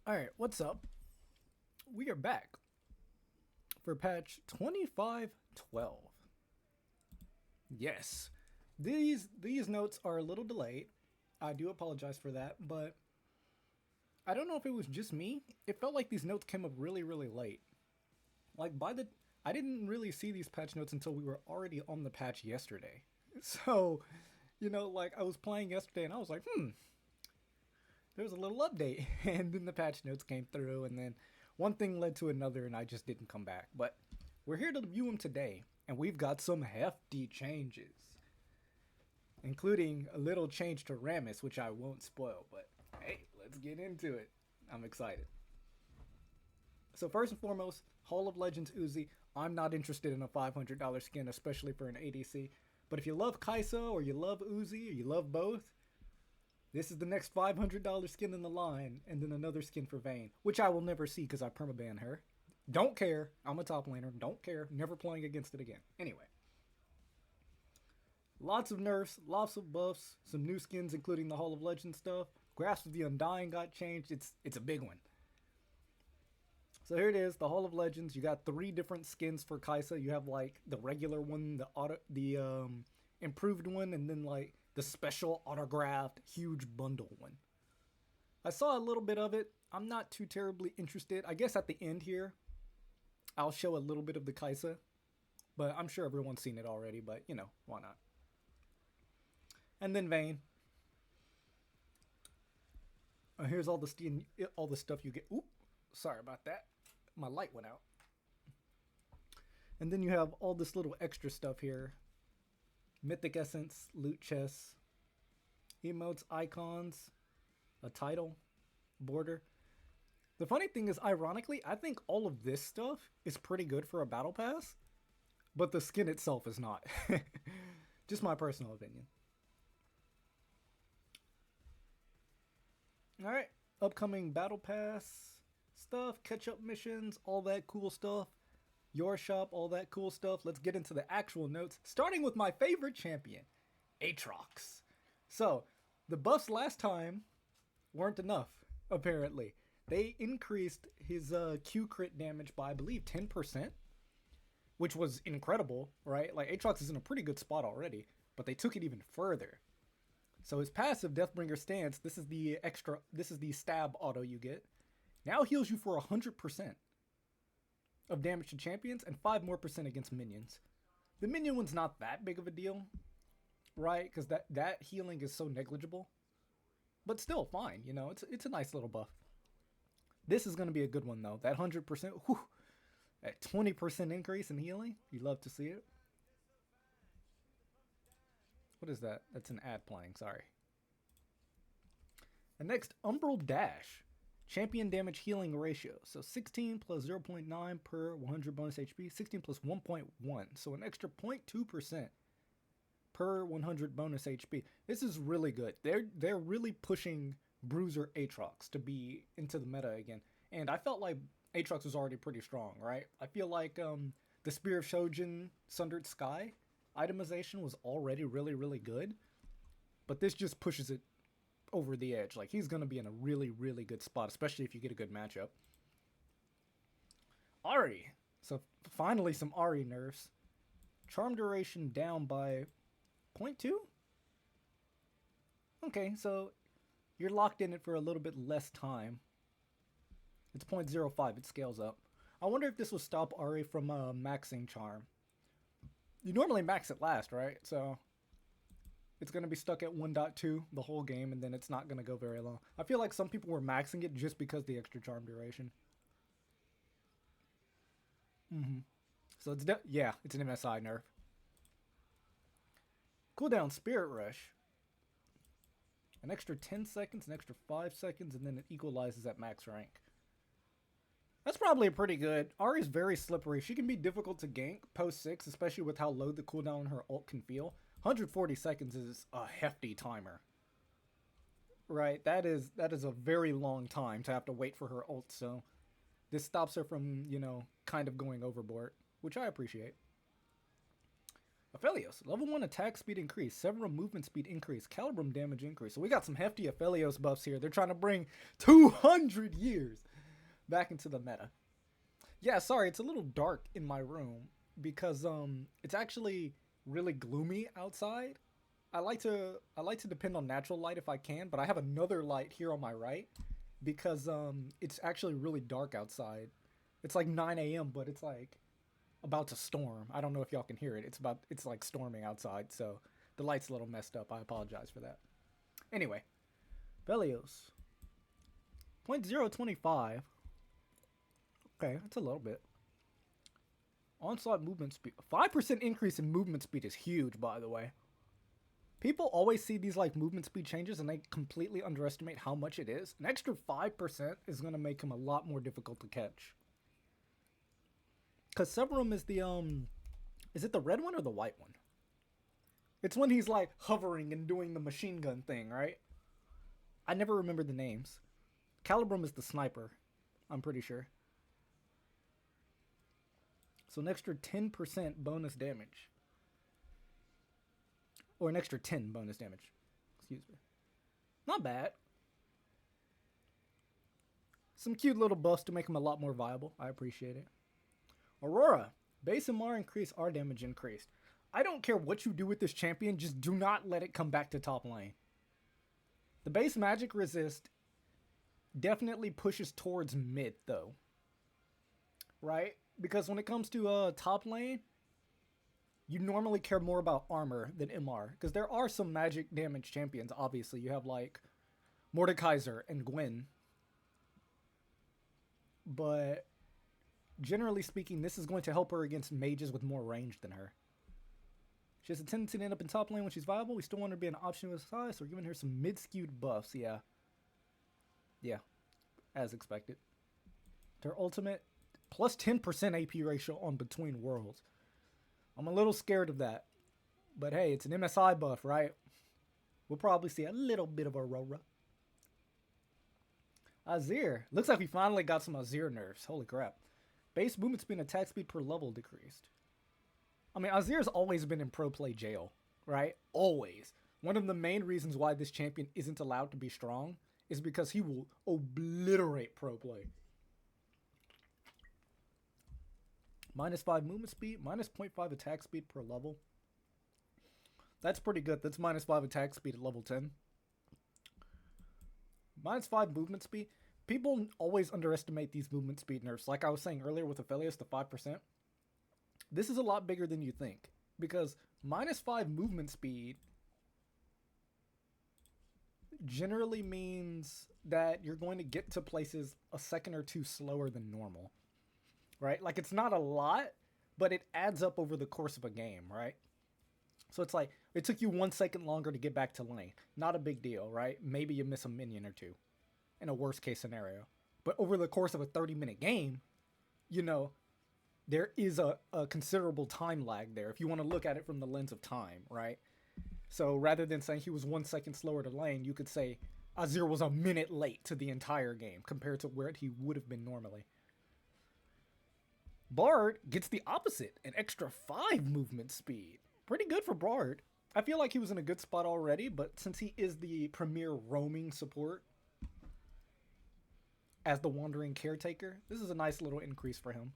Alright, what's up? We are back for patch 2512. Yes. These notes are a little delayed. I do apologize for that, but I don't know if it was just me. It felt like these notes came up really, really late. Like I didn't really see these patch notes until we were already on the patch yesterday. So, like I was playing yesterday and I was like, there's a little update. And then the patch notes came through, and then one thing led to another, and I just didn't come back. But we're here to review them today, and we've got some hefty changes, including a little change to Rammus, which I won't spoil. But hey, let's get into it. I'm excited. So first and foremost, Hall of Legends Uzi. I'm not interested in a $500 skin, especially for an ADC. But if you love Kai'Sa, or you love Uzi, or you love both, this is the next $500 skin in the line, and then another skin for Vayne, which I will never see because I permaban her. Don't care. I'm a top laner. Don't care. Never playing against it again. Anyway. Lots of nerfs, lots of buffs, some new skins including the Hall of Legends stuff. Grasp of the Undying got changed. It's a big one. So here it is, the Hall of Legends. You got 3 different skins for Kai'Sa. You have like the regular one, the improved one, and then like the special autographed huge bundle one. I saw a little bit of it. I'm not too terribly interested. I guess at the end here, I'll show a little bit of the Kai'Sa, but I'm sure everyone's seen it already, but why not? And then Vayne. Here's all the stuff you get. Oop, sorry about that. My light went out. And then you have all this little extra stuff here. Mythic Essence, loot chests, emotes, icons, a title, border. The funny thing is, ironically, I think all of this stuff is pretty good for a battle pass, but the skin itself is not. Just my personal opinion. Alright, upcoming battle pass stuff, catch-up missions, all that cool stuff. Your shop, all that cool stuff. Let's get into the actual notes, starting with my favorite champion, Aatrox. So, the buffs last time weren't enough, apparently. They increased his Q crit damage by, I believe, 10%, which was incredible, right? Like, Aatrox is in a pretty good spot already, but they took it even further. So his passive, Deathbringer Stance, this is the stab auto you get, now heals you for 100% of damage to champions and 5% more against minions. The minion one's not that big of a deal, right? Because that healing is so negligible. But still fine, it's a nice little buff. This is going to be a good one, though. That 100%, whew, that 20% increase in healing, you love to see it. What is that? That's an ad playing, sorry. And next, Umbral Dash. Champion damage healing ratio. So 16 plus 0.9 per 100 bonus HP. 16 plus 1.1. So an extra 0.2% per 100 bonus HP. This is really good. They're really pushing Bruiser Aatrox to be into the meta again. And I felt like Aatrox was already pretty strong, right? I feel like the Spear of Shojin Sundered Sky itemization was already really, really good. But this just pushes it over the edge. Like, he's going to be in a really, really good spot, especially if you get a good matchup. Ahri. So, finally some Ahri nerfs. Charm duration down by 0.2? Okay, so you're locked in it for a little bit less time. It's 0.05. It scales up. I wonder if this will stop Ahri from maxing Charm. You normally max it last, right? So it's going to be stuck at 1.2 the whole game, and then it's not going to go very long. I feel like some people were maxing it just because the extra charm duration. So it's it's an MSI nerf. Cooldown Spirit Rush. An extra 10 seconds, an extra 5 seconds, and then it equalizes at max rank. That's probably pretty good. Ahri's very slippery. She can be difficult to gank post 6, especially with how low the cooldown on her ult can feel. 140 seconds is a hefty timer. Right, that is a very long time to have to wait for her ult, so this stops her from, kind of going overboard, which I appreciate. Aphelios, level 1 attack speed increase, several movement speed increase, calibrum damage increase. So we got some hefty Aphelios buffs here. They're trying to bring 200 years back into the meta. Yeah, sorry, it's a little dark in my room because it's actually really gloomy outside. I like to depend on natural light if I can, but I have another light here on my right because it's actually really dark outside. It's like 9 a.m., but it's like about to storm. I don't know if y'all can hear it. It's like storming outside, so the light's a little messed up. I apologize for that. Anyway, Velios. 0.025. Okay, that's a little bit. Onslaught movement speed. 5% increase in movement speed is huge, by the way. People always see these like movement speed changes and they completely underestimate how much it is. An extra 5% is going to make him a lot more difficult to catch. Because Severum is the, is it the red one or the white one? It's when he's like hovering and doing the machine gun thing, right? I never remember the names. Calibrum is the sniper, I'm pretty sure. So an extra 10% bonus damage. Or an extra 10 bonus damage. Excuse me. Not bad. Some cute little buffs to make him a lot more viable. I appreciate it. Aurora. Base MR increase, R damage increased. I don't care what you do with this champion, just do not let it come back to top lane. The base magic resist definitely pushes towards mid, though. Right? Because when it comes to top lane, you normally care more about armor than MR. Because there are some magic damage champions, obviously. You have, like, Mordekaiser and Gwen. But generally speaking, this is going to help her against mages with more range than her. She has a tendency to end up in top lane when she's viable. We still want her to be an option with size, so we're giving her some mid-skewed buffs. Yeah. Yeah. As expected. Her ultimate, plus 10% AP ratio on Between Worlds. I'm a little scared of that. But hey, it's an MSI buff, right? We'll probably see a little bit of Aurora. Azir. Looks like we finally got some Azir nerfs. Holy crap. Base movement speed and attack speed per level decreased. I mean, Azir's always been in pro play jail, right? Always. One of the main reasons why this champion isn't allowed to be strong is because he will obliterate pro play. Minus 5 movement speed, minus 0.5 attack speed per level. That's pretty good. That's minus 5 attack speed at level 10. Minus 5 movement speed. People always underestimate these movement speed nerfs. Like I was saying earlier with Aphelios, the 5%. This is a lot bigger than you think. Because minus 5 movement speed generally means that you're going to get to places a second or two slower than normal. Right? Like, it's not a lot, but it adds up over the course of a game, right? So it's like, it took you 1 second longer to get back to lane. Not a big deal, right? Maybe you miss a minion or two in a worst case scenario. But over the course of a 30-minute game, you know, there is a considerable time lag there if you want to look at it from the lens of time, right? So rather than saying he was 1 second slower to lane, you could say Azir was a minute late to the entire game compared to where he would have been normally. Bard gets the opposite, an extra 5 movement speed. Pretty good for Bard. I feel like he was in a good spot already, but since he is the premier roaming support as the wandering caretaker, this is a nice little increase for him.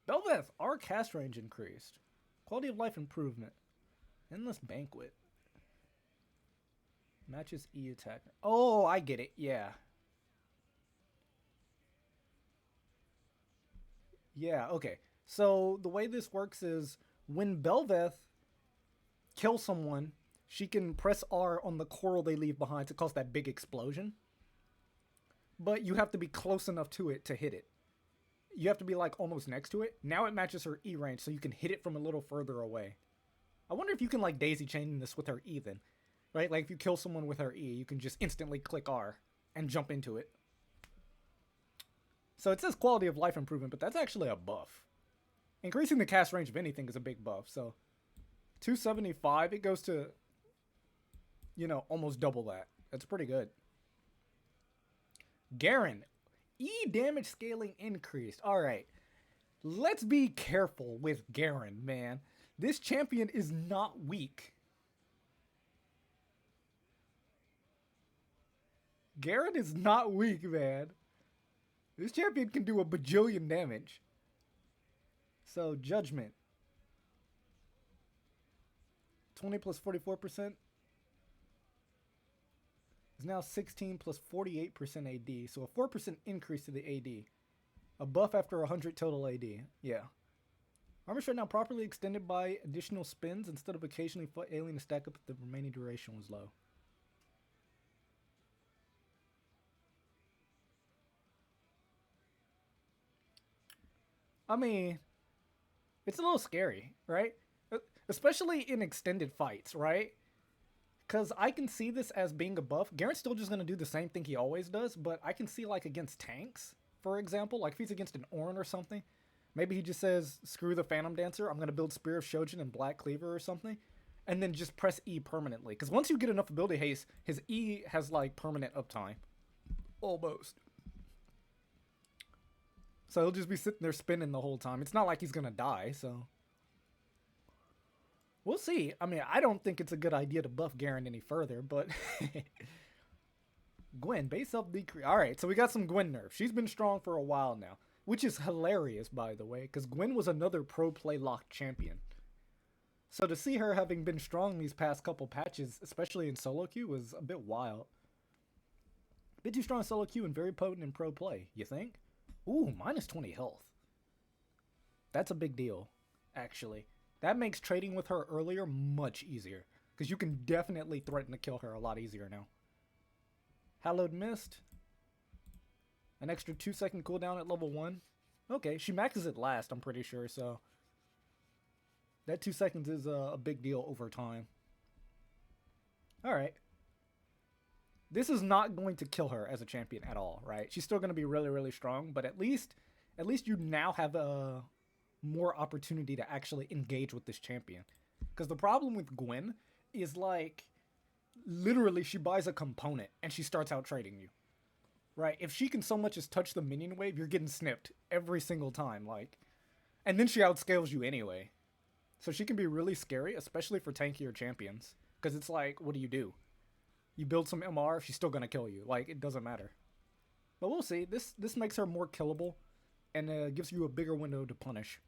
Belveth, our cast range increased. Quality of life improvement. Endless Banquet. Matches E attack. Oh, I get it. Yeah. Yeah, okay. So the way this works is when Belveth kills someone, she can press R on the coral they leave behind to cause that big explosion. But you have to be close enough to it to hit it. You have to be like almost next to it. Now it matches her E range, so you can hit it from a little further away. I wonder if you can like daisy chain this with her E then. Right? Like if you kill someone with her E, you can just instantly click R and jump into it. So it says quality of life improvement, but that's actually a buff. Increasing the cast range of anything is a big buff. So 275, it goes to, you know, almost double that. That's pretty good. Garen, E damage scaling increased. All right. Let's be careful with Garen, man. This champion is not weak. Garen is not weak, man. This champion can do a bajillion damage. So, Judgment. 20 plus 44% is now 16 plus 48% AD. So a 4% increase to the AD. A buff after 100 total AD. Yeah. Armor shot now properly extended by additional spins instead of occasionally failing to stack up if the remaining duration was low. I mean, it's a little scary, right? Especially in extended fights, right? Because I can see this as being a buff. Garen's still just going to do the same thing he always does, but I can see, like, against tanks, for example, like if he's against an Ornn or something, maybe he just says, screw the Phantom Dancer, I'm going to build Spear of Shojin and Black Cleaver or something, and then just press E permanently. Because once you get enough ability haste, his E has, like, permanent uptime. Almost. So he'll just be sitting there spinning the whole time. It's not like he's going to die, so... We'll see. I mean, I don't think it's a good idea to buff Garen any further, but... Gwen, base health decrease. Alright, so we got some Gwen nerfs. She's been strong for a while now. Which is hilarious, by the way, because Gwen was another pro play locked champion. So to see her having been strong these past couple patches, especially in solo queue, was a bit wild. A bit too strong in solo queue and very potent in pro play, you think? Ooh, minus 20 health. That's a big deal, actually. That makes trading with her earlier much easier, because you can definitely threaten to kill her a lot easier now. Hallowed Mist. An extra 2-second cooldown at level 1. Okay, she maxes it last, I'm pretty sure, so... That 2 seconds is a big deal over time. Alright. This is not going to kill her as a champion at all, right? She's still going to be really, really strong, but at least you now have a more opportunity to actually engage with this champion. Because the problem with Gwen is, like, literally she buys a component and she starts out trading you. Right? If she can so much as touch the minion wave, you're getting snipped every single time, like. And then she outscales you anyway. So she can be really scary, especially for tankier champions. Because it's like, what do? You build some MR, she's still going to kill you. Like, it doesn't matter. But we'll see. This makes her more killable and gives you a bigger window to punish.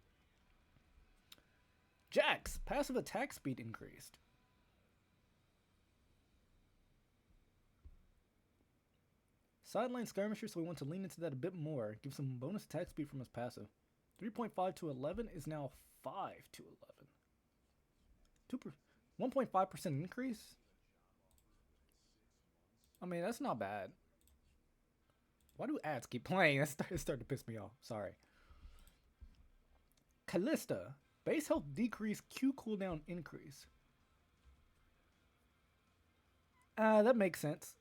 Jax, passive attack speed increased. Sideline skirmisher, so we want to lean into that a bit more. Give some bonus attack speed from his passive. 3.5 to 11 is now 5 to 11. 1.5% increase? I mean, that's not bad. Why do ads keep playing? It's starting to piss me off. Sorry. Callista. Base health decrease, Q cooldown increase. That makes sense.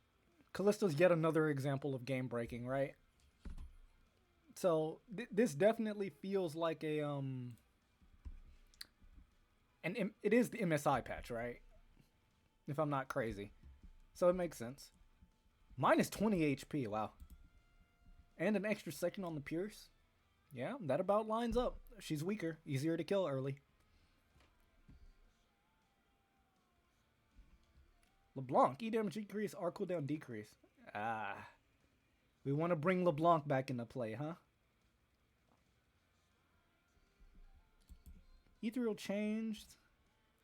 Callisto's yet another example of game breaking, right? So this definitely feels like a it is the MSI patch, right? If I'm not crazy. So it makes sense. Minus 20 HP, wow. And an extra second on the Pierce. Yeah, that about lines up. She's weaker, easier to kill early. LeBlanc, E damage decrease, R cooldown decrease. Ah. We want to bring LeBlanc back into play, huh? Ethereal changed.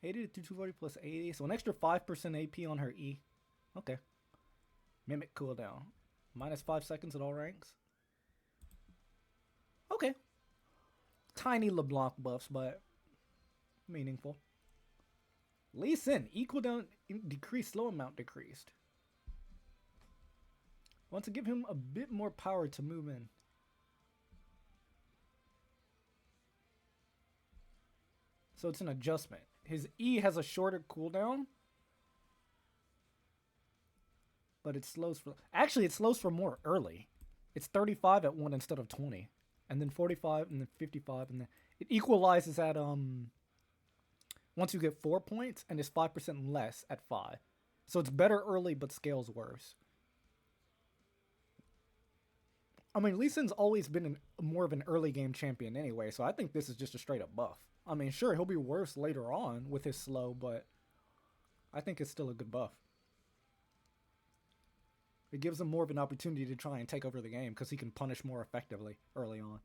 80 to 240 plus 80. So an extra 5% AP on her E. Okay. Mimic cooldown. Minus 5 seconds at all ranks. Okay. Tiny LeBlanc buffs, but meaningful. Lee Sin, E cooldown decreased, slow amount decreased. Want to give him a bit more power to move in. So it's an adjustment. His E has a shorter cooldown. But it slows for... Actually, it slows for more early. It's 35 at 1 instead of 20. And then 45 and then 55. And then it equalizes at... Once you get 4 points, and it's 5% less at 5. So it's better early, but scales worse. I mean, Lee Sin's always been more of an early game champion anyway, so I think this is just a straight up buff, I mean, sure, he'll be worse later on with his slow, but I think it's still a good buff. It gives him more of an opportunity to try and take over the game because he can punish more effectively early on.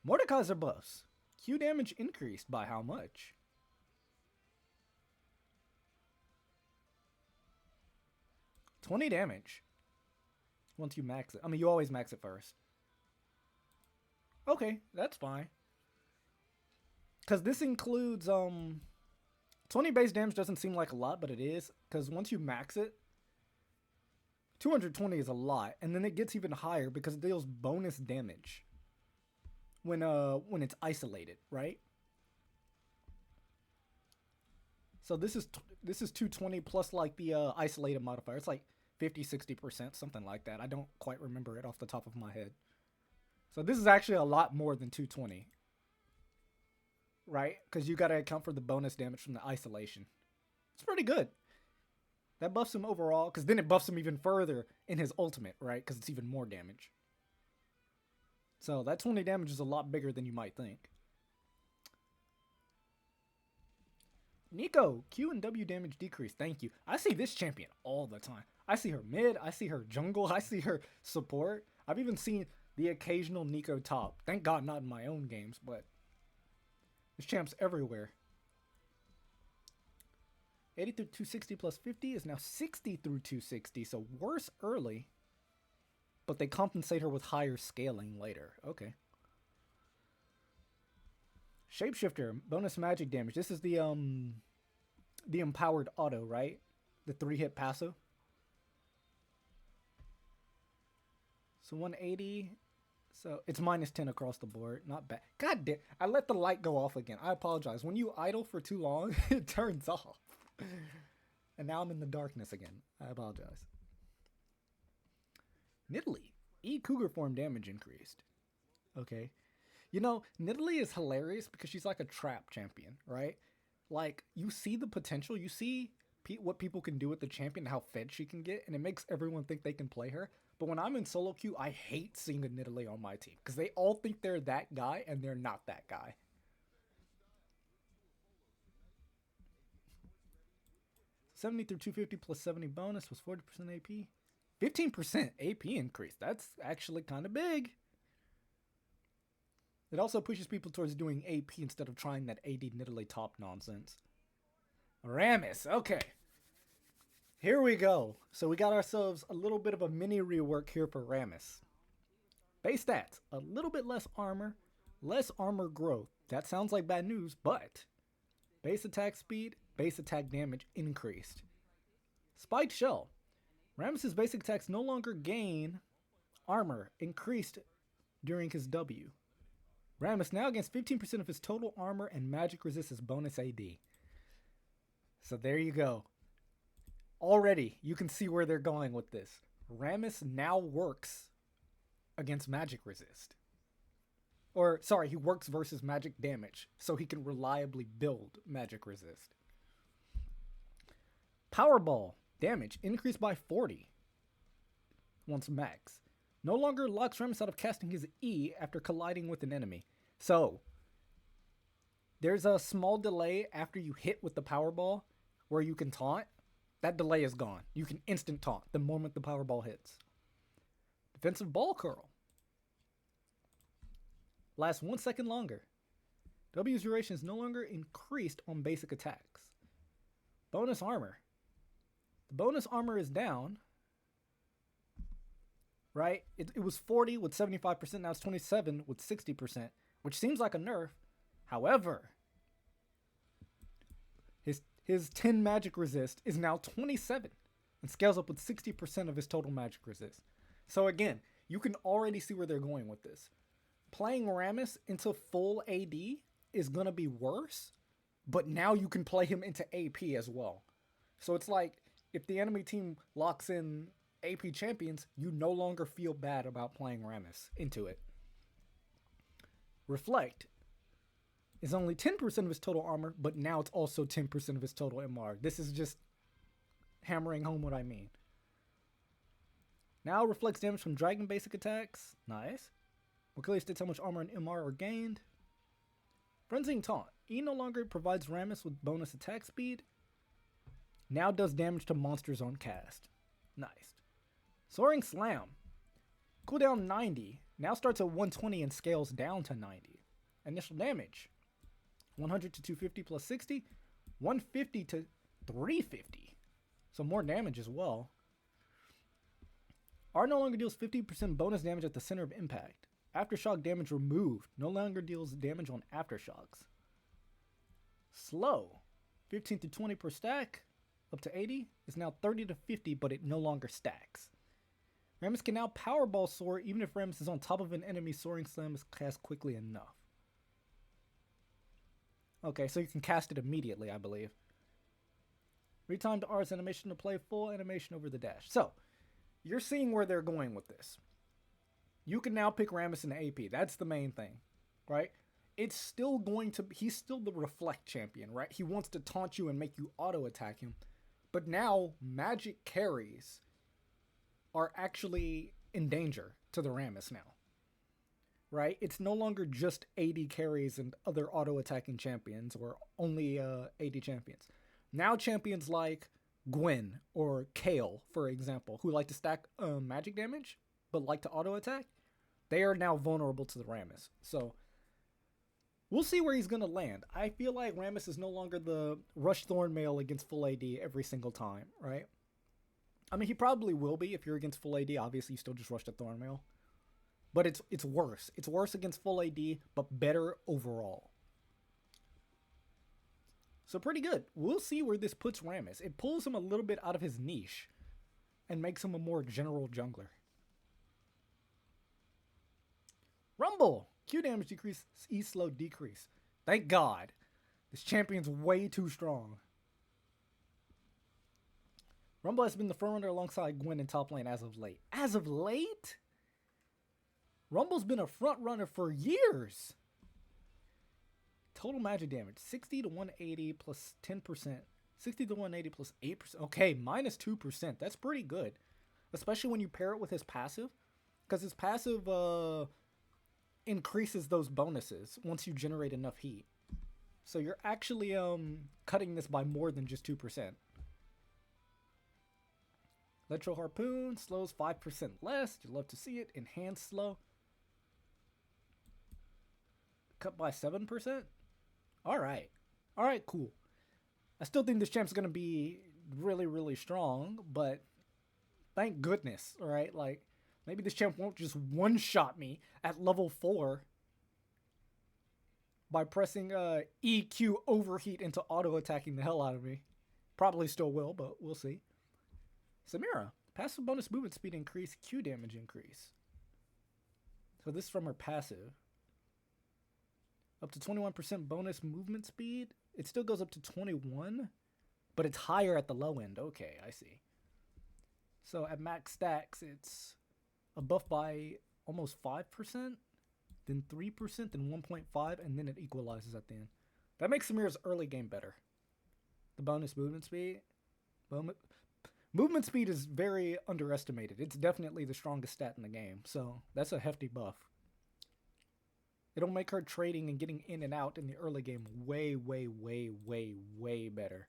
Mordekaiser buffs. Q damage increased by how much? $20 damage. Once you max it. I mean, you always max it first. Okay, that's fine. Because this includes, 20 base damage doesn't seem like a lot, but it is. Because once you max it, 220 is a lot. And then it gets even higher because it deals bonus damage when it's isolated, right? So this is 220 plus like the isolated modifier. It's like 50-60%, something like that. I don't quite remember it off the top of my head. So this is actually a lot more than 220. Right? Because you got to account for the bonus damage from the isolation. It's pretty good. That buffs him overall, because then it buffs him even further in his ultimate, right? Because it's even more damage. So that 20 damage is a lot bigger than you might think. Nico, Q and W damage decrease. Thank you. I see this champion all the time. I see her mid. I see her jungle. I see her support. I've even seen the occasional Nico top. Thank God not in my own games, but this champ's everywhere. 80 through 260 plus 50 is now 60 through 260, so worse early, but they compensate her with higher scaling later. Okay. Shapeshifter, bonus magic damage. This is the empowered auto, right? The 3-hit passive. So 180. So it's minus 10 across the board. Not bad. God damn. I let the light go off again. I apologize. When you idle for too long, it turns off. And now I'm in the darkness again. I apologize. Nidalee. E Cougar form damage increased. Okay. You know, Nidalee is hilarious because she's like a trap champion, right? Like, you see the potential. You see what people can do with the champion, how fed she can get, and it makes everyone think they can play her. But when I'm in solo queue, I hate seeing a Nidalee on my team because they all think they're that guy, and they're not that guy. $70 through 250 plus 70 bonus was 40% AP. 15% AP increase. That's actually kind of big. It also pushes people towards doing AP instead of trying that AD Nidalee top nonsense. Rammus. Okay. Here we go. So we got ourselves a little bit of a mini rework here for Rammus. Base stats. A little bit less armor growth. That sounds like bad news, but base attack speed, base attack damage increased. Spiked Shell. Rammus's basic attacks no longer gain armor, increased during his W. Rammus now gains 15% of his total armor and magic resist as bonus AD. So there you go. Already, you can see where they're going with this. Rammus now works against magic resist. Or, sorry, he works versus magic damage, so he can reliably build magic resist. Powerball damage increased by 40 once max. No longer locks Rammus out of casting his E after colliding with an enemy. So, there's a small delay after you hit with the Powerball where you can taunt. That delay is gone. You can instant taunt the moment the Powerball hits. Defensive Ball Curl. Lasts 1 second longer. W's duration is no longer increased on basic attacks. Bonus Armor. The bonus armor is down. Right? It was 40 with 75%. Now it's 27 with 60%. Which seems like a nerf. However, his 10 magic resist is now 27. And scales up with 60% of his total magic resist. So again, you can already see where they're going with this. Playing Rammus into full AD is going to be worse. But now you can play him into AP as well. So it's like, if the enemy team locks in AP champions, you no longer feel bad about playing Rammus into it. Reflect is only 10% of his total armor, but now it's also 10% of his total MR. This is just hammering home what I mean. Now reflects damage from dragon basic attacks. Nice. More clearly states how much armor and MR are gained. Frenzying Taunt. E no longer provides Rammus with bonus attack speed. Now does damage to monsters on cast. Nice. Soaring Slam. Cooldown 90. Now starts at 120 and scales down to 90. Initial damage. 100 to 250 plus 60. 150 to 350. So more damage as well. R no longer deals 50% bonus damage at the center of impact. Aftershock damage removed. No longer deals damage on aftershocks. Slow. 15 to 20 per stack. Up to 80. It's now 30 to 50, but it no longer stacks. Rammus can now Powerball soar even if Rammus is on top of an enemy. Soaring Slam is cast quickly enough. Okay, so you can cast it immediately, I believe. Retimed R's animation to play full animation over the dash. So, you're seeing where they're going with this. You can now pick Rammus in AP. That's the main thing, right? It's still going to... He's still the Reflect champion, right? He wants to taunt you and make you auto-attack him. But now, magic carries are actually in danger to the Rammus now. Right? It's no longer just AD carries and other auto-attacking champions or only AD champions. Now champions like Gwen or Kale, for example, who like to stack magic damage but like to auto-attack, they are now vulnerable to the Rammus. So we'll see where he's going to land. I feel like Rammus is no longer the Rush Thornmail against full AD every single time, right? I mean, he probably will be if you're against full AD. Obviously, you still just rush the Thornmail. But it's worse. It's worse against full AD, but better overall. So pretty good. We'll see where this puts Rammus. It pulls him a little bit out of his niche and makes him a more general jungler. Rumble. Q damage decrease, E slow decrease. Thank God. This champion's way too strong. Rumble has been the frontrunner alongside Gwen in top lane as of late. As of late? Rumble's been a front runner for years. Total magic damage, 60 to 180 plus 10%. 60 to 180 plus 8%. Okay, minus 2%. That's pretty good. Especially when you pair it with his passive. Because his passive increases those bonuses once you generate enough heat. So you're actually cutting this by more than just 2%. Electro Harpoon slows 5% less. You'd love to see it. Enhanced slow. Cut by 7%? Alright. Alright, cool. I still think this champ's going to be really, really strong, but thank goodness, alright? Like, maybe this champ won't just one-shot me at level 4 by pressing EQ overheat into auto-attacking the hell out of me. Probably still will, but we'll see. Samira. Passive bonus movement speed increase, Q damage increase. So this is from her passive. Up to 21% bonus movement speed. It still goes up to 21, but it's higher at the low end. Okay, I see. So at max stacks, it's a buff by almost 5%, then 3%, then 1.5, and then it equalizes at the end. That makes Samira's early game better. The bonus movement speed. Movement speed is very underestimated. It's definitely the strongest stat in the game, so that's a hefty buff. It'll make her trading and getting in and out in the early game way, way, way, way, way better.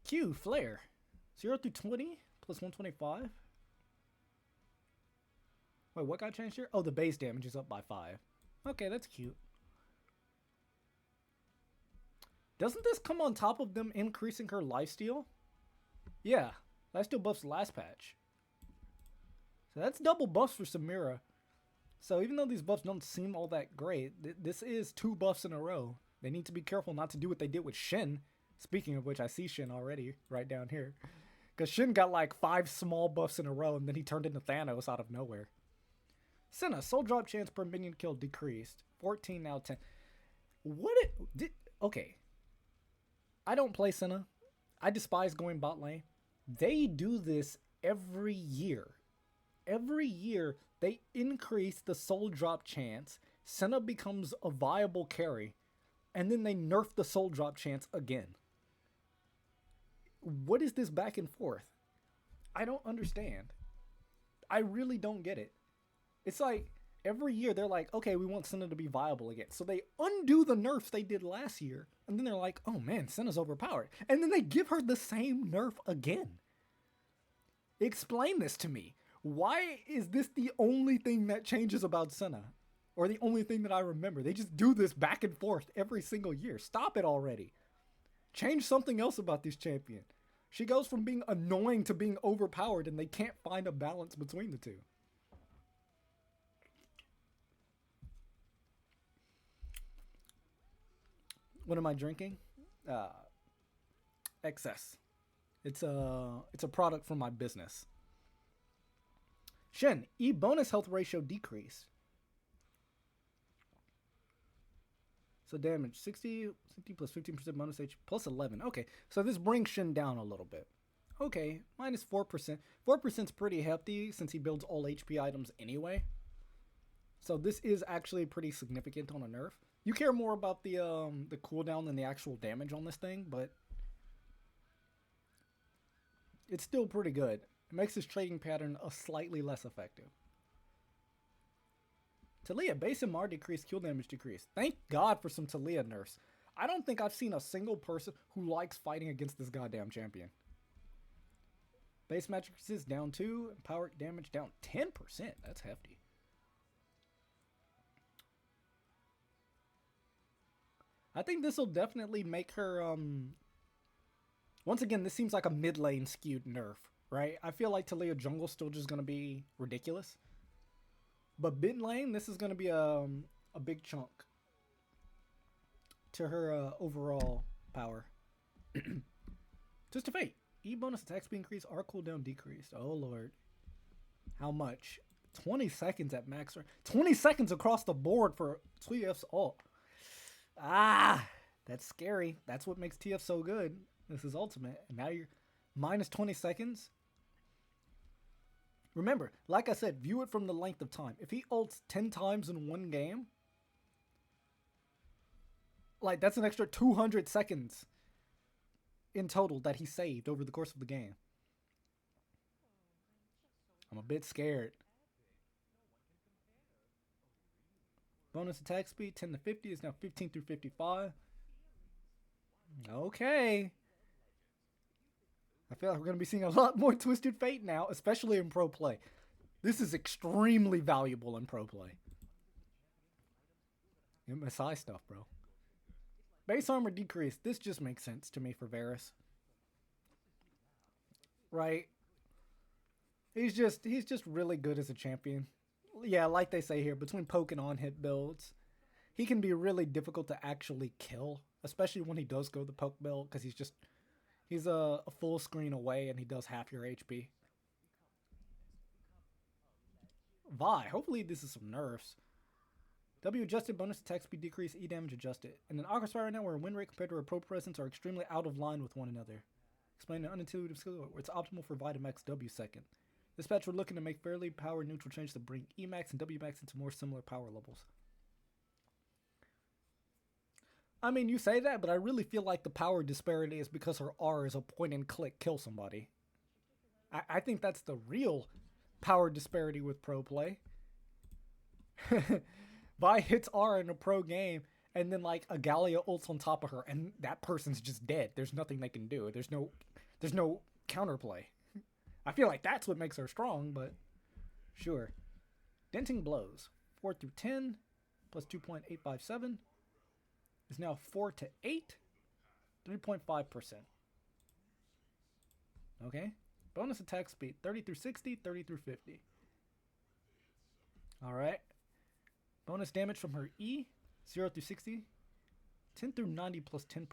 Q, Flare. 0 through 20 plus 125. Wait, what got changed here? Oh, the base damage is up by 5. Okay, that's cute. Doesn't this come on top of them increasing her lifesteal? Yeah, lifesteal buffs last patch. So that's double buffs for Samira. So even though these buffs don't seem all that great, this is 2 buffs in a row. They need to be careful not to do what they did with Shin. Speaking of which, I see Shin already right down here. Because Shin got like 5 small buffs in a row and then he turned into Thanos out of nowhere. Senna, soul drop chance per minion kill decreased. 14 now 10. What it did... Okay. I don't play Senna. I despise going bot lane. They do this every year. Every year, they increase the soul drop chance. Senna becomes a viable carry. And then they nerf the soul drop chance again. What is this back and forth? I don't understand. I really don't get it. It's like every year they're like, okay, we want Senna to be viable again. So they undo the nerfs they did last year. And then they're like, oh man, Senna's overpowered. And then they give her the same nerf again. Explain this to me. Why is this the only thing that changes about Senna? Or the only thing that I remember? They just do this back and forth every single year. Stop it already. Change something else about this champion. She goes from being annoying to being overpowered, and they can't find a balance between the two. What am I drinking? Excess. It's a product from my business. Shen, E bonus health ratio decreased. So damage 60 plus 15% bonus H plus 11. Okay, so this brings Shen down a little bit. Okay, minus 4%. 4% is pretty hefty since he builds all HP items anyway. So this is actually pretty significant on a nerf. You care more about the cooldown than the actual damage on this thing, but it's still pretty good. It makes his trading pattern a slightly less effective. Talia, base MR decreased, kill damage decreased. Thank God for some Talia nerfs. I don't think I've seen a single person who likes fighting against this goddamn champion. Base matrices down 2, power damage down 10%. That's hefty. I think this will definitely make her, once again, this seems like a mid lane skewed nerf, right? I feel like Talia jungle's still just going to be ridiculous. But mid lane, this is going to be a big chunk to her overall power. Just a fate. E bonus attack speed increased, R cooldown decreased. Oh lord. How much? 20 seconds at max. 20 seconds across the board for TF's ult. Ah, that's scary. That's what makes TF so good. This is ultimate. And now you're minus 20 seconds. Remember, like I said, view it from the length of time. If he ults 10 times in one game, like that's an extra 200 seconds in total that he saved over the course of the game. I'm a bit scared. Bonus attack speed 10 to 50 is now 15 through 55. Okay. I feel like we're going to be seeing a lot more Twisted Fate now, especially in pro play. This is extremely valuable in pro play. MSI stuff, bro. Base armor decreased. This just makes sense to me for Varus. Right? He's just really good as a champion. Yeah, like they say here, between poke and on-hit builds, he can be really difficult to actually kill, especially when he does go the poke build, because he's a full screen away and he does half your HP. Vi, hopefully this is some nerfs. W adjusted, bonus attack speed decrease, E damage adjusted. In an Aqua Spire right now where win rate compared to her pro presence are extremely out of line with one another. Explain an unintuitive skill where it's optimal for Vi to max W second. This patch we're looking to make fairly power neutral changes to bring E max and W max into more similar power levels. I mean, you say that, but I really feel like the power disparity is because her R is a point and click kill somebody. I think that's the real power disparity with pro play. Vi hits R in a pro game, and then like a Gallia ults on top of her, and that person's just dead. There's nothing they can do. There's no counterplay. I feel like that's what makes her strong, but sure. Denting blows. 4 through 10 plus 2.857 is now 4 to 8, 3.5%. Okay. Bonus attack speed 30 through 60, 30 through 50. All right. Bonus damage from her E 0 through 60, 10 through 90 plus 10%.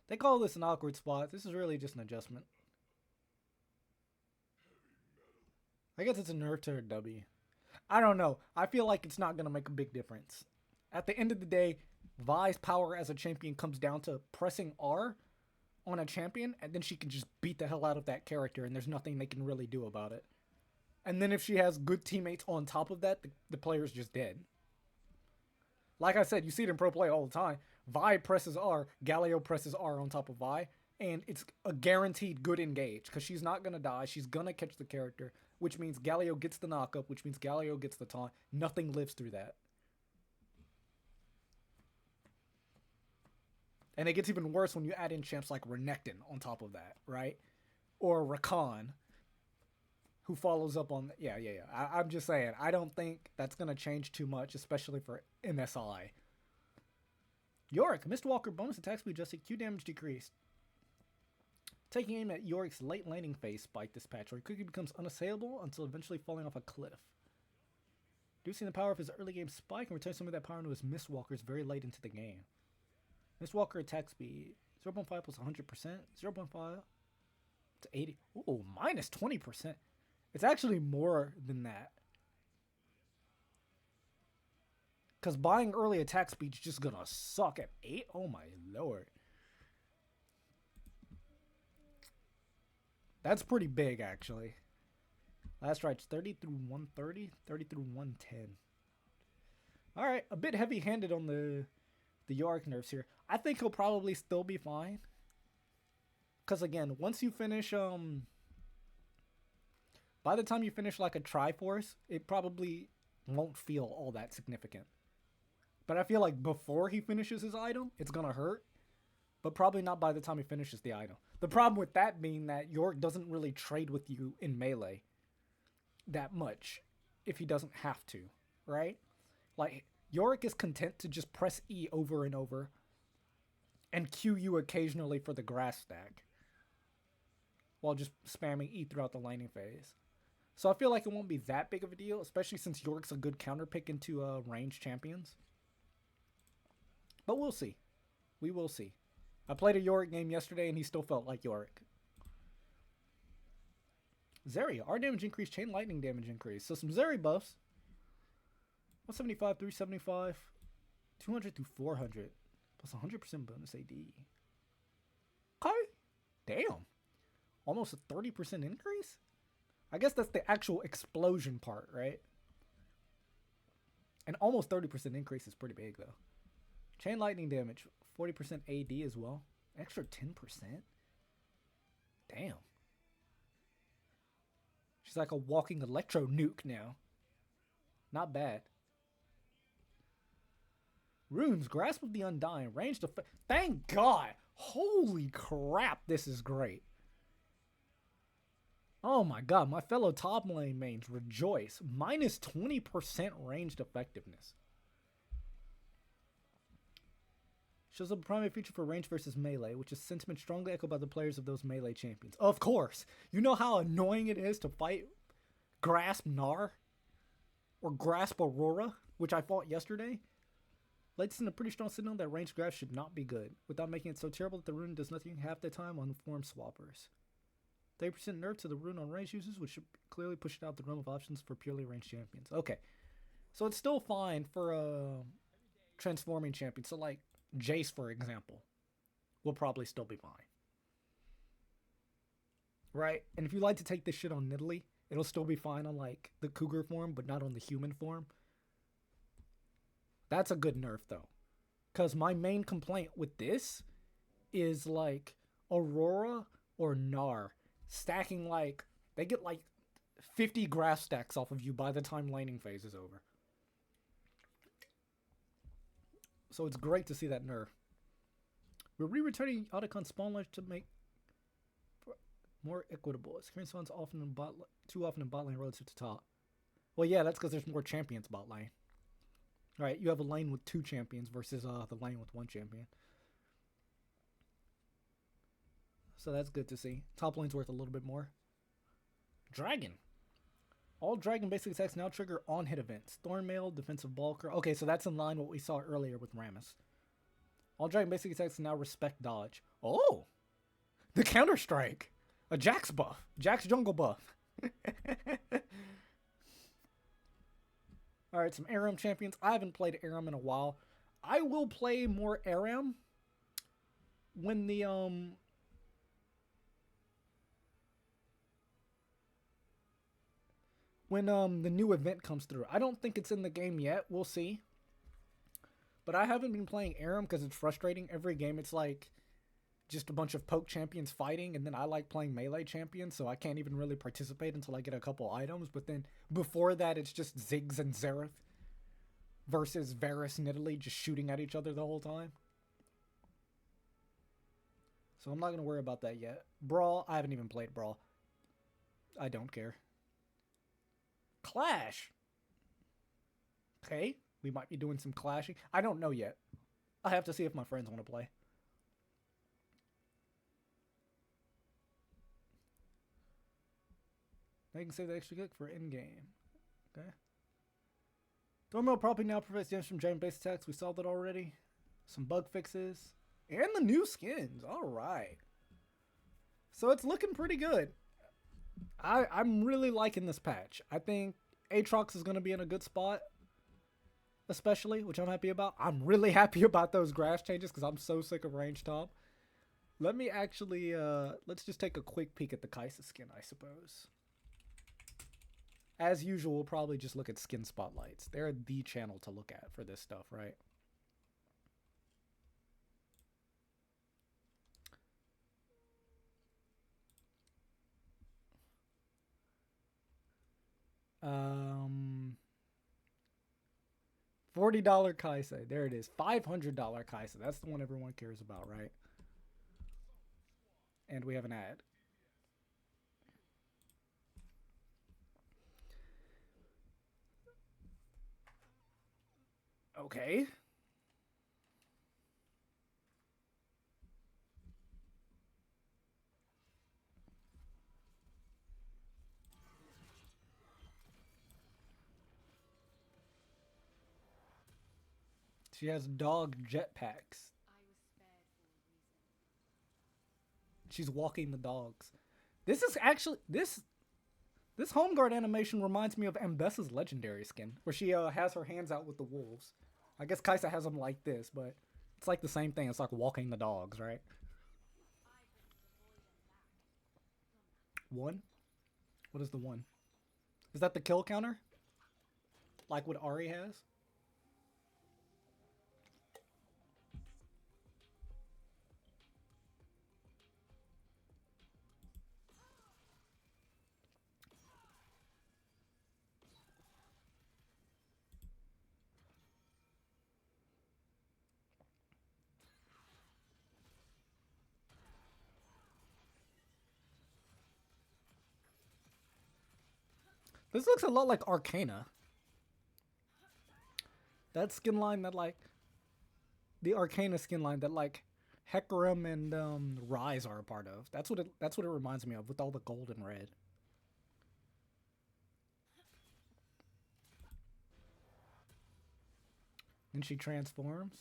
They call this an awkward spot. This is really just an adjustment. I guess it's a nerf to her W. I don't know. I feel like it's not going to make a big difference. At the end of the day, Vi's power as a champion comes down to pressing R on a champion, and then she can just beat the hell out of that character, and there's nothing they can really do about it. And then if she has good teammates on top of that, the player's just dead. Like I said, you see it in pro play all the time. Vi presses R, Galio presses R on top of Vi, And it's a guaranteed good engage because she's not going to die. She's going to catch the character, which means Galio gets the knockup, which means Galio gets the taunt. Nothing lives through that. And it gets even worse when you add in champs like Renekton on top of that, right? Or Rakan, who follows up on... Yeah. I'm just saying, I don't think that's going to change too much, especially for MSI. Yorick, Mistwalker bonus attack speed adjusted, Q damage decreased. Taking aim at Yorick's late landing phase spike this patch, where he quickly becomes unassailable until eventually falling off a cliff. Reducing the power of his early game spike and return some of that power into his Mistwalkers very late into the game. Mistwalker attack speed 0.5 plus 100%, 0.5 to 80. Ooh, minus 20%. It's actually more than that. Because buying early attack speed is just gonna suck at 8. Oh my lord. That's pretty big, actually. Last right's 30 through 130, 30 through 110. Alright, a bit heavy-handed on the Yorick nerfs here. I think he'll probably still be fine. Because again, once you finish, by the time you finish like a Triforce, it probably won't feel all that significant. But I feel like before he finishes his item, it's gonna hurt. But probably not by the time he finishes the item. The problem with that being that Yorick doesn't really trade with you in melee that much if he doesn't have to, right? Like, Yorick is content to just press E over and over and Q you occasionally for the grass stack while just spamming E throughout the laning phase. So I feel like it won't be that big of a deal, especially since Yorick's a good counter pick into ranged champions. But we'll see. We will see. I played a Yorick game yesterday and he still felt like Yorick. Zeri, our damage increase, chain lightning damage increase. So some Zeri buffs. 175, 375, 200 through 400. Plus 100% bonus AD. Okay. Damn. Almost a 30% increase? I guess that's the actual explosion part, right? And almost 30% increase is pretty big, though. Chain lightning damage, 40% AD as well. Extra 10%? Damn. She's like a walking electro nuke now. Not bad. Runes, Grasp of the Undying, ranged effect. Thank God! Holy crap, this is great. Oh my god, my fellow top lane mains rejoice. Minus 20% ranged effectiveness. Shows up a primary feature for range versus melee, which is sentiment strongly echoed by the players of those melee champions. Of course! You know how annoying it is to fight Grasp Gnar? Or Grasp Aurora, which I fought yesterday? Let's send a pretty strong signal that ranged grasp should not be good, without making it so terrible that the rune does nothing half the time on form swappers. 30% nerf to the rune on range users, which should clearly push it out the realm of options for purely ranged champions. Okay. So it's still fine for transforming champions. So like Jace, for example, will probably still be fine. Right? And if you like to take this shit on Nidalee, it'll still be fine on like the cougar form, but not on the human form. That's a good nerf though. Because my main complaint with this is like Aurora or Gnar stacking like, they get like 50 grass stacks off of you by the time laning phase is over. So it's great to see that nerf. We're re-returning Otacon spawn life to make more equitable. Experience spawns often in too often in bot lane relative to top. Well, yeah, that's because there's more champions bot lane. Alright, you have a lane with 2 champions versus the lane with 1 champion. So that's good to see. Top lane's worth a little bit more. Dragon. All dragon basic attacks now trigger on hit events. Thornmail, defensive bulker. Okay, so that's in line with what we saw earlier with Rammus. All dragon basic attacks now respect dodge. Oh! The counter strike. A Jax buff. Jax jungle buff. Alright, some Aram champions. I haven't played Aram in a while. I will play more Aram when the the new event comes through. I don't think it's in the game yet. We'll see. But I haven't been playing Aram because it's frustrating. Every game it's like just a bunch of poke champions fighting, and then I like playing melee champions, so I can't even really participate until I get a couple items. But then before that, it's just Ziggs and Xerath versus Varus and Italy just shooting at each other the whole time. So I'm not going to worry about that yet. Brawl, I haven't even played Brawl. I don't care. Clash! Okay, we might be doing some clashing. I don't know yet. I have to see if my friends want to play. They can save the extra click for in-game. Okay. Thornmail probably now prevents damage from giant base attacks. We saw that already. Some bug fixes. And the new skins. Alright. So it's looking pretty good. I'm really liking this patch. I think Aatrox is going to be in a good spot. Especially, which I'm happy about. I'm really happy about those grass changes because I'm so sick of range top. Let me actually, let's just take a quick peek at the Kaisa skin, I suppose. As usual, we'll probably just look at skin spotlights. They're the channel to look at for this stuff, right? $40 Kaisa. There it is. $500 Kaisa. That's the one everyone cares about, right? And we have an ad. Okay. She has dog jetpacks. She's walking the dogs. This is actually this home guard animation reminds me of Ambessa's legendary skin, where she has her hands out with the wolves. I guess Kaisa has them like this, but it's like the same thing. It's like walking the dogs, right? One? What is the one? Is that the kill counter? Like what Ari has? This looks a lot like Arcana. That skin line that like the Arcana skin line that like Hecarim and Rise are a part of. That's what it reminds me of with all the gold and red. Then she transforms.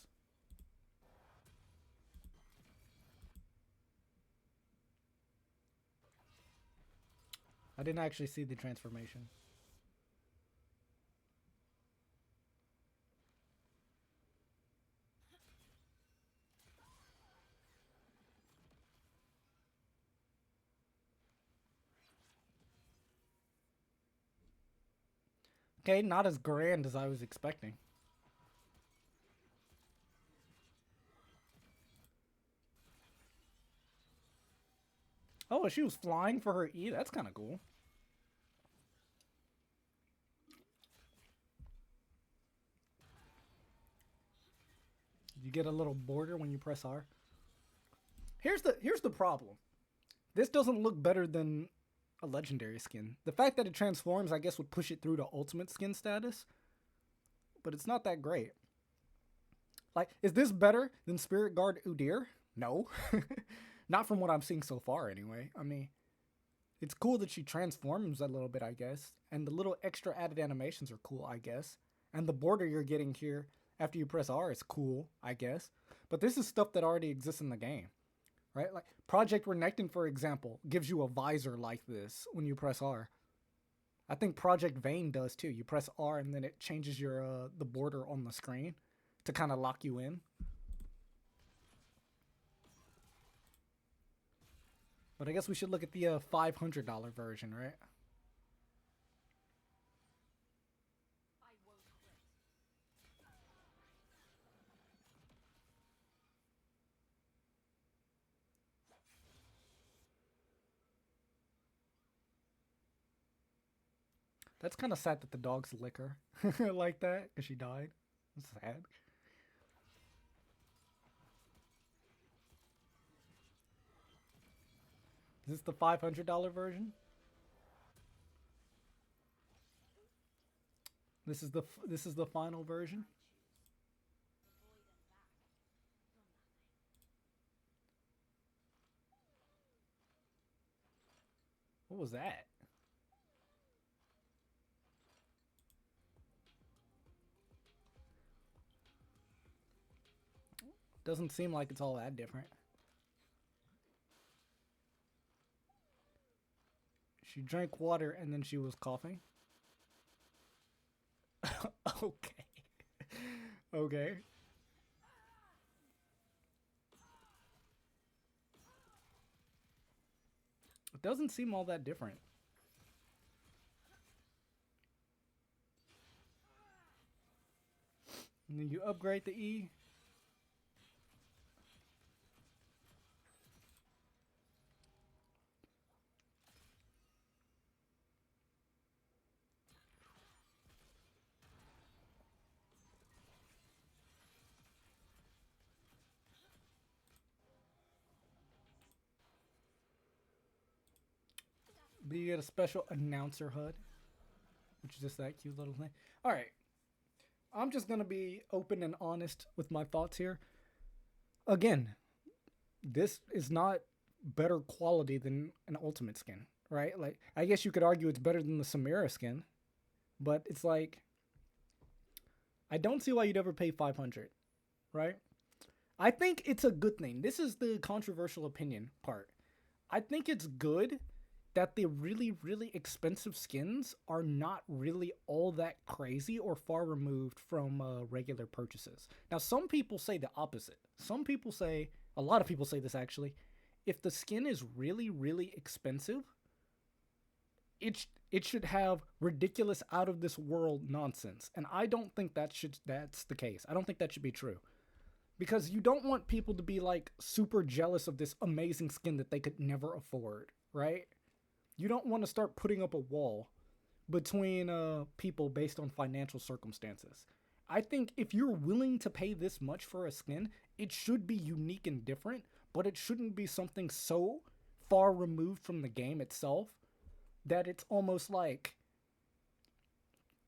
I didn't actually see the transformation. Okay, not as grand as I was expecting. Oh, she was flying for her E? That's kind of cool. You get a little border when you press R. Here's the problem. This doesn't look better than a legendary skin. The fact that it transforms, I guess, would push it through to ultimate skin status. But it's not that great. Like, is this better than Spirit Guard Udyr? No. Not from what I'm seeing so far, anyway. I mean, it's cool that she transforms a little bit, I guess. And the little extra added animations are cool, I guess. And the border you're getting here after you press R is cool, I guess. But this is stuff that already exists in the game. Right? Like, Project Renekton, for example, gives you a visor like this when you press R. I think Project Vayne does too. You press R and then it changes your the border on the screen to kind of lock you in. But I guess we should look at the $500 version, right? That's kind of sad that the dogs lick her like that because she died. That's sad. Is this the $500 version? This is the final version. What was that? Doesn't seem like it's all that different. She drank water and then she was coughing. Okay. Okay. It doesn't seem all that different. And then you upgrade the E. But you get a special announcer HUD, which is just that cute little thing. All right. I'm just going to be open and honest with my thoughts here. Again, this is not better quality than an ultimate skin, right? Like, I guess you could argue it's better than the Samira skin, but it's like, I don't see why you'd ever pay 500, right? I think it's a good thing. This is the controversial opinion part. I think it's good that the really, really expensive skins are not really all that crazy or far removed from regular purchases. Now, some people say the opposite. Some people say, a lot of people say this actually, if the skin is really, really expensive, it should have ridiculous, out of this world nonsense. And I don't think that's the case. I don't think that should be true. Because you don't want people to be like super jealous of this amazing skin that they could never afford, right? You don't want to start putting up a wall between people based on financial circumstances. I think if you're willing to pay this much for a skin, it should be unique and different, but it shouldn't be something so far removed from the game itself that it's almost like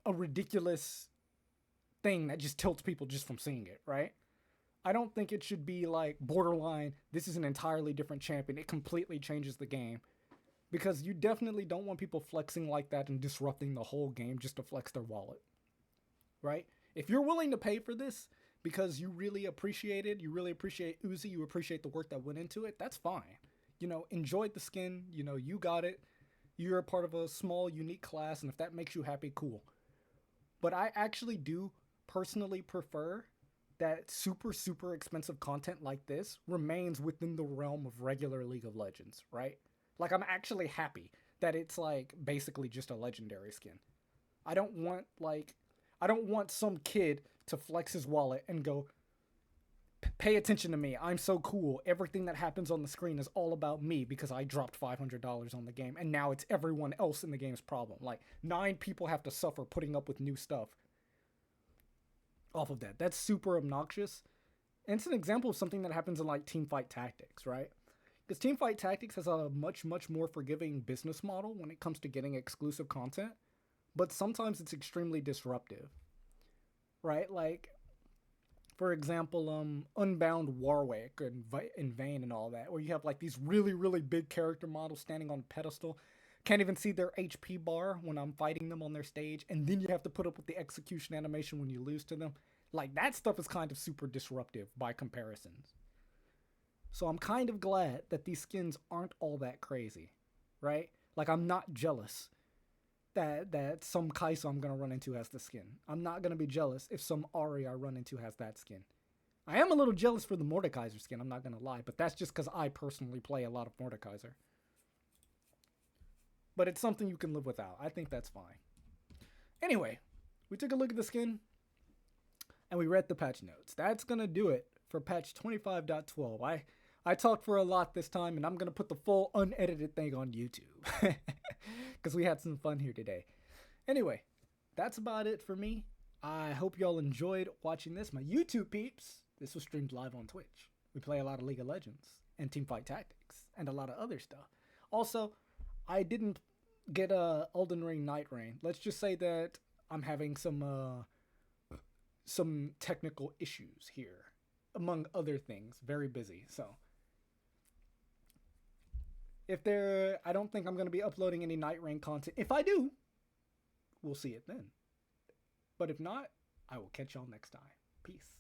a ridiculous thing that just tilts people just from seeing it, right? I don't think it should be like borderline, this is an entirely different champion. It completely changes the game. Because you definitely don't want people flexing like that and disrupting the whole game just to flex their wallet. Right? If you're willing to pay for this because you really appreciate it, you really appreciate Uzi, you appreciate the work that went into it, that's fine. You know, enjoy the skin, you know, you got it. You're a part of a small, unique class, and if that makes you happy, cool. But I actually do personally prefer that super, super expensive content like this remains within the realm of regular League of Legends, right? Like, I'm actually happy that it's, like, basically just a legendary skin. I don't want some kid to flex his wallet and go, pay attention to me. I'm so cool. Everything that happens on the screen is all about me because I dropped $500 on the game, and now it's everyone else in the game's problem. Like, 9 people have to suffer putting up with new stuff off of that. That's super obnoxious. And it's an example of something that happens in, like, Teamfight Tactics, right? Because Teamfight Tactics has a much, much more forgiving business model when it comes to getting exclusive content, but sometimes it's extremely disruptive, right? Like, for example, Unbound Warwick and Vayne and all that, where you have like these really, really big character models standing on a pedestal, can't even see their HP bar when I'm fighting them on their stage, and then you have to put up with the execution animation when you lose to them. Like, that stuff is kind of super disruptive by comparisons. So I'm kind of glad that these skins aren't all that crazy, right? Like, I'm not jealous that some Kai'Sa I'm gonna run into has the skin. I'm not gonna be jealous if some Ahri I run into has that skin. I am a little jealous for the Mordekaiser skin, I'm not gonna lie, but that's just because I personally play a lot of Mordekaiser. But it's something you can live without. I think that's fine. Anyway, we took a look at the skin, and we read the patch notes. That's gonna do it for patch 25.12. I talked for a lot this time, and I'm going to put the full unedited thing on YouTube. Because we had some fun here today. Anyway, that's about it for me. I hope y'all enjoyed watching this. My YouTube peeps, this was streamed live on Twitch. We play a lot of League of Legends and Teamfight Tactics and a lot of other stuff. Also, I didn't get a Elden Ring Night Rain. Let's just say that I'm having some technical issues here, among other things. Very busy, so I don't think I'm going to be uploading any Night Rain content. If I do, we'll see it then. But if not, I will catch y'all next time. Peace.